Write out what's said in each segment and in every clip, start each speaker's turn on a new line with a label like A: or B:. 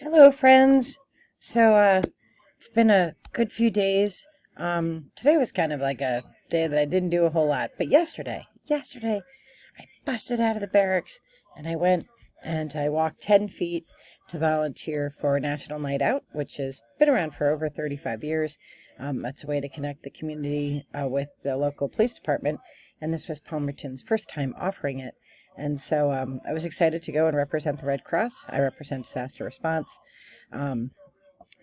A: Hello, friends. It's been a good few days. Today was kind of like a day that I didn't do a whole lot, but yesterday, I busted out of the barracks and I went and I walked 10 feet to volunteer for National Night Out, which has been around for over 35 years. It's a way to connect the community with the local police department, and this was Palmerton's first time offering it. And so I was excited to go and represent the Red Cross. I represent disaster response. Um,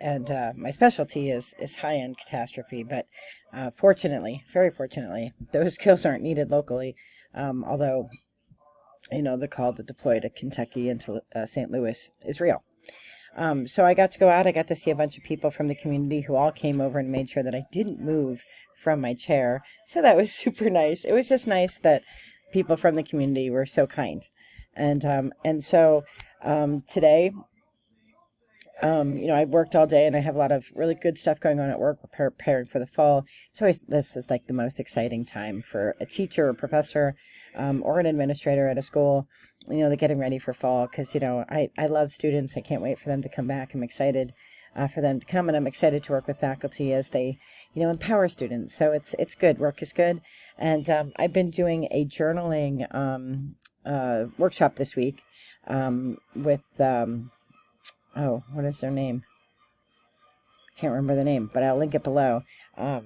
A: and my specialty is high-end catastrophe, but fortunately, very fortunately, those skills aren't needed locally, although, the call to deploy to Kentucky and to St. Louis is real. So I got to go out. I got to see a bunch of people from the community who all came over and made sure that I didn't move from my chair. So that was super nice. It was just nice that people from the community were so kind. And so today, I worked all day and I have a lot of really good stuff going on at work. We're preparing for the fall. This is like the most exciting time for a teacher or professor, or an administrator at a school. They're getting ready for fall because, I love students. I can't wait for them to come back. I'm excited for them to come, and I'm excited to work with faculty as they, empower students. So it's good. Work is good. And I've been doing a journaling workshop this week with, what is their name? Can't remember the name, but I'll link it below. The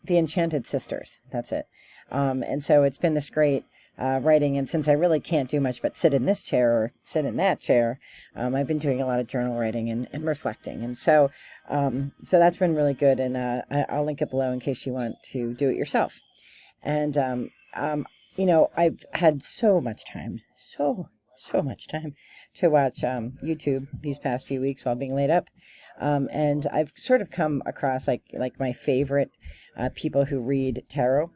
A: Enchanted Sisters. That's it. And so it's been this great writing, and since I really can't do much but sit in this chair or sit in that chair, I've been doing a lot of journal writing and reflecting, and so that's been really good, and I'll link it below in case you want to do it yourself. And I've had so much time to watch YouTube these past few weeks while being laid up, and I've sort of come across like my favorite people who read tarot.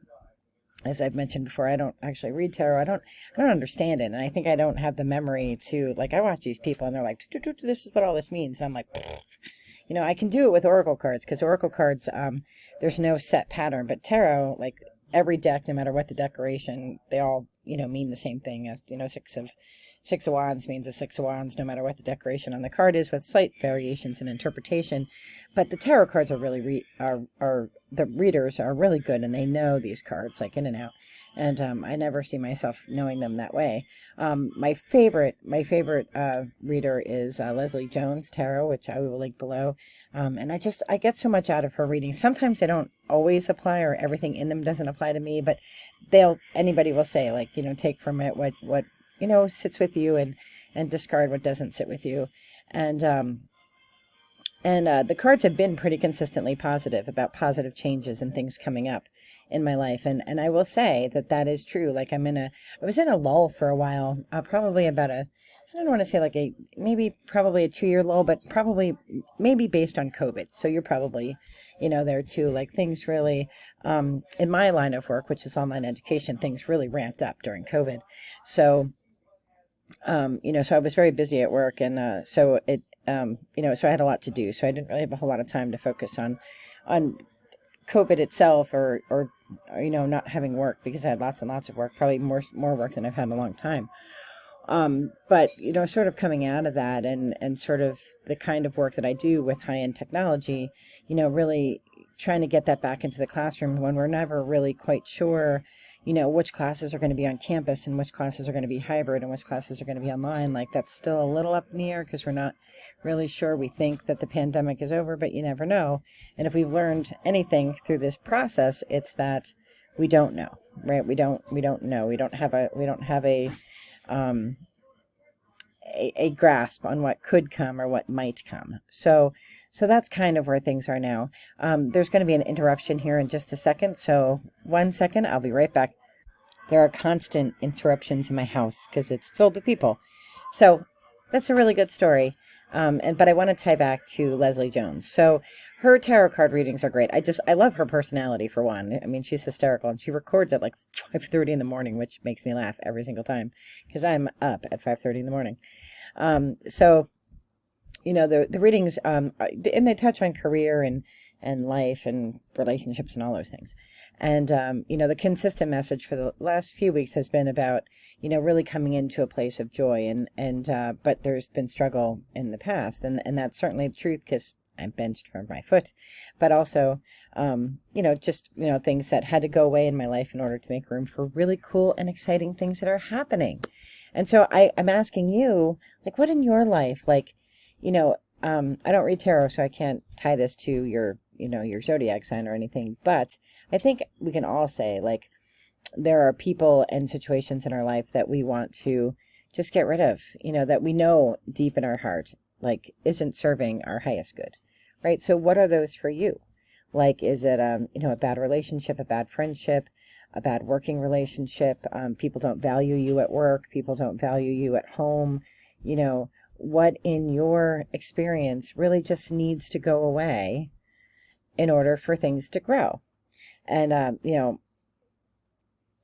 A: As I've mentioned before, I don't actually read tarot. I don't understand it, and I think I don't have the memory to, I watch these people and they're like, this is what all this means, and I'm like, I can do it with oracle cards, because oracle cards, there's no set pattern, but tarot, like every deck, no matter what the decoration, they all, mean the same thing. As Six of Wands means a Six of Wands, no matter what the decoration on the card is, with slight variations in interpretation. But the tarot cards are really the readers are really good, and they know these cards like in and out. And I never see myself knowing them that way. My favorite reader is Leslie Jones Tarot, which I will link below. And I get so much out of her readings. Sometimes they don't always apply, or everything in them doesn't apply to me, but anybody will say, take from it what sits with you, and discard what doesn't sit with you. And the cards have been pretty consistently positive about positive changes and things coming up in my life. And I will say that is true. Like I was in a lull for a while, probably about I don't want to say probably a 2-year lull, but probably maybe based on COVID. So you're probably, there too, like things really, in my line of work, which is online education, things really ramped up during COVID. So, so I was very busy at work, and so I had a lot to do. So I didn't really have a whole lot of time to focus on COVID itself, or not having work, because I had lots and lots of work, probably more work than I've had in a long time. But, sort of coming out of that, and sort of the kind of work that I do with high-end technology, really trying to get that back into the classroom when we're never really quite sure, which classes are going to be on campus and which classes are going to be hybrid and which classes are going to be online. Like, that's still a little up in the air because we're not really sure. We think that the pandemic is over, but you never know. And if we've learned anything through this process, it's that we don't know, right? We don't know. We don't have a grasp on what could come or what might come. So that's kind of where things are now. There's going to be an interruption here in just a second. So 1 second, I'll be right back. There are constant interruptions in my house because it's filled with people. So that's a really good story. But I want to tie back to Leslie Jones. So her tarot card readings are great. I love her personality, for one. I mean, she's hysterical, and she records at like 5:30 in the morning, which makes me laugh every single time because I'm up at 5:30 in the morning. So the readings, and they touch on career and and life and relationships and all those things. And, the consistent message for the last few weeks has been about, really coming into a place of joy, but there's been struggle in the past, and that's certainly the truth, because I'm benched from my foot, but also, things that had to go away in my life in order to make room for really cool and exciting things that are happening. And so I'm asking you, like, what in your life, like, I don't read tarot, so I can't tie this to your zodiac sign or anything, but I think we can all say, like, there are people and situations in our life that we want to just get rid of, that we know deep in our heart, like, isn't serving our highest good, right? So what are those for you? Like, is it, a bad relationship, a bad friendship, a bad working relationship? People don't value you at work. People don't value you at home. What in your experience really just needs to go away in order for things to grow? And,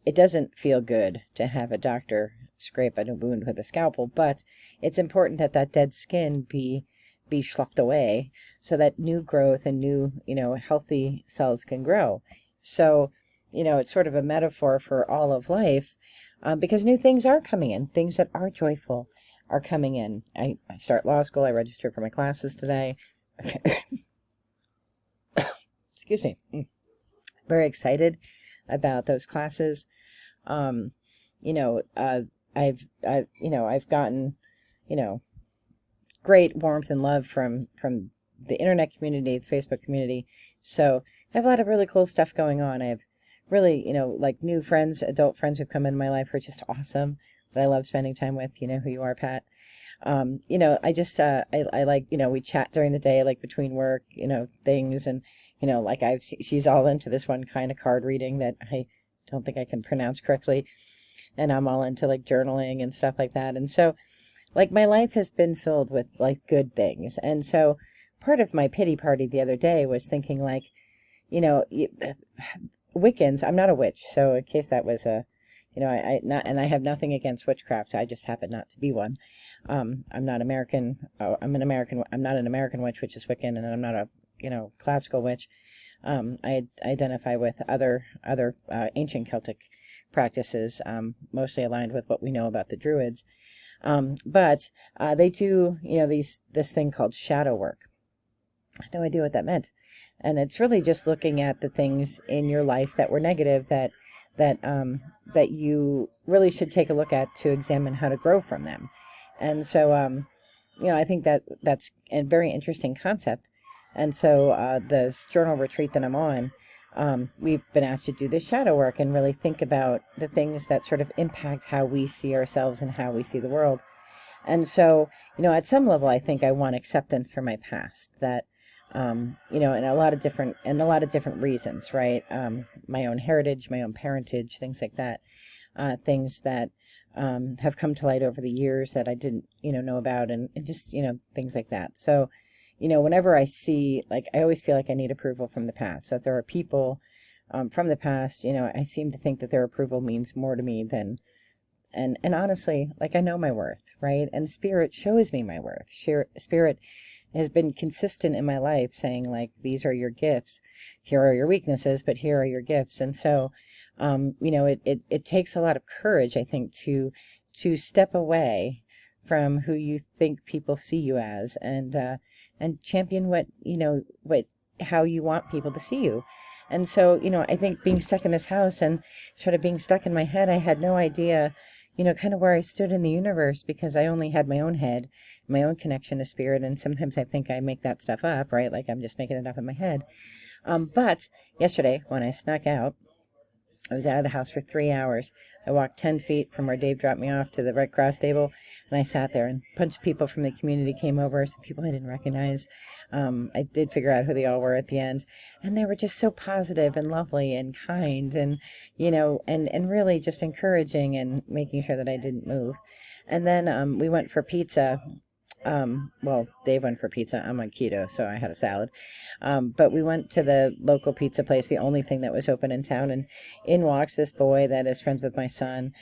A: it doesn't feel good to have a doctor scrape at a wound with a scalpel, but it's important that that dead skin be sloughed away so that new growth and new, healthy cells can grow. So, it's sort of a metaphor for all of life, because new things are coming in. Things that are joyful are coming in. I start law school. I registered for my classes today. Excuse me. Very excited about those classes. I've gotten, great warmth and love from the internet community, the Facebook community. So I have a lot of really cool stuff going on. I have really, like, new friends, adult friends who've come into my life who are just awesome, that I love spending time with. You know who you are, Pat. I just, I like, we chat during the day, like between work, things, and, like she's all into this one kind of card reading that I don't think I can pronounce correctly. And I'm all into, like, journaling and stuff like that. And so, like, my life has been filled with, like, good things. And so part of my pity party the other day was thinking, like, Wiccans, I'm not a witch. So in case that was I have nothing against witchcraft. I just happen not to be one. I'm not American. I'm not an American witch, which is Wiccan, and I'm not a, classical witch. I identify with other ancient Celtic practices, mostly aligned with what we know about the Druids. But they do, this thing called shadow work. I had no idea what that meant. And it's really just looking at the things in your life that were negative that you really should take a look at to examine how to grow from them. And so, I think that's a very interesting concept. And so the journal retreat that I'm on, we've been asked to do this shadow work and really think about the things that sort of impact how we see ourselves and how we see the world. And so, at some level, I think I want acceptance for my past, that, in a lot of different reasons, right? My own heritage, my own parentage, things like that, things that have come to light over the years that I didn't, know about, and just, things like that. So, whenever I see, like, I always feel like I need approval from the past. So if there are people from the past, I seem to think that their approval means more to me than, and honestly, like, I know my worth, right? And Spirit shows me my worth. Spirit has been consistent in my life, saying, like, these are your gifts. Here are your weaknesses, but here are your gifts. And so, it takes a lot of courage, I think, to step away from who you think people see you as, and champion how you want people to see you. And so, I think being stuck in this house and sort of being stuck in my head, I had no idea, kind of where I stood in the universe, because I only had my own head, my own connection to Spirit. And sometimes I think I make that stuff up, right? Like, I'm just making it up in my head. But yesterday, when I snuck out, I was out of the house for 3 hours. I walked 10 feet from where Dave dropped me off to the Red Cross table, and I sat there, and a bunch of people from the community came over, some people I didn't recognize. I did figure out who they all were at the end, and they were just so positive and lovely and kind, and, and really just encouraging and making sure that I didn't move. And then we went for pizza Well, Dave went for pizza. I'm on keto, so I had a salad. But we went to the local pizza place, the only thing that was open in town, and in walks this boy that is friends with my son.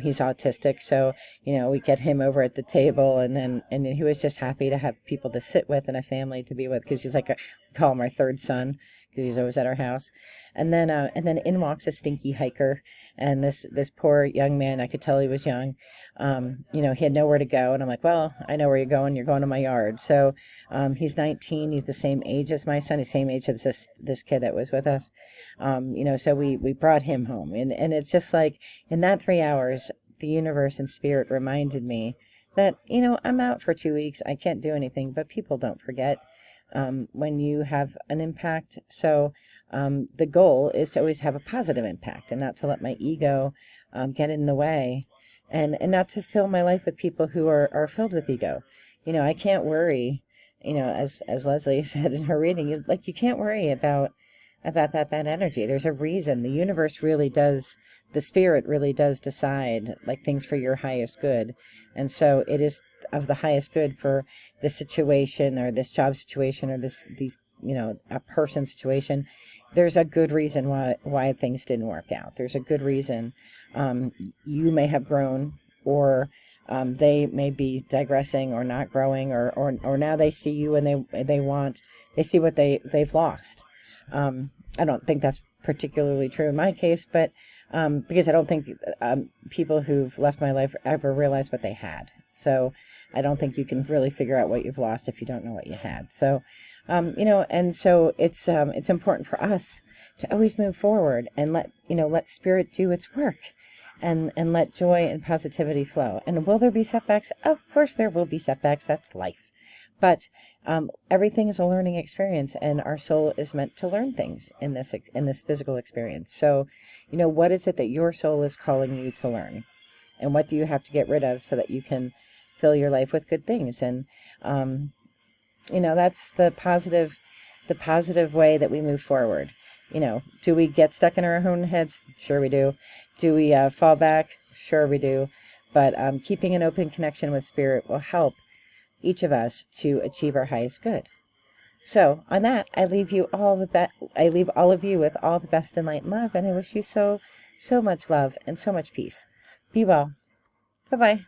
A: He's autistic, so we get him over at the table, and he was just happy to have people to sit with and a family to be with, because he's like we call him our third son, because he's always at our house. And then in walks a stinky hiker, and this poor young man, I could tell he was young. He had nowhere to go, and I'm like, well, I know where you're going. You're going to my yard. So he's 19. He's the same age as my son. He's the same age as this kid that was with us. So we brought him home, and it's just like in that 3 hours, the universe and spirit reminded me that I'm out for 2 weeks. I can't do anything, but people don't forget when you have an impact. So the goal is to always have a positive impact, and not to let my ego get in the way, and not to fill my life with people who are filled with ego. I can't worry, as Leslie said in her reading, like, you can't worry about that bad energy. There's a reason. The universe really does, the spirit really does decide, like, things for your highest good. And so it is of the highest good for this situation, or this job situation, or these a person situation. There's a good reason why things didn't work out. There's a good reason. You may have grown, or they may be digressing or not growing, or now they see you and they see what they've lost. I don't think that's particularly true in my case, but because I don't think people who've left my life ever realize what they had. So I don't think you can really figure out what you've lost if you don't know what you had. So, and so it's important for us to always move forward and let spirit do its work, and let joy and positivity flow. And will there be setbacks? Of course there will be setbacks. That's life. But everything is a learning experience, and our soul is meant to learn things in this physical experience. So, what is it that your soul is calling you to learn? And what do you have to get rid of so that you can fill your life with good things? And that's the positive way that we move forward. Do we get stuck in our own heads? Sure we do. Do we fall back? Sure we do. But keeping an open connection with spirit will help each of us to achieve our highest good. So on that, I leave all of you with all the best in light and love, and I wish you so much love and so much peace. Be well. Bye-bye.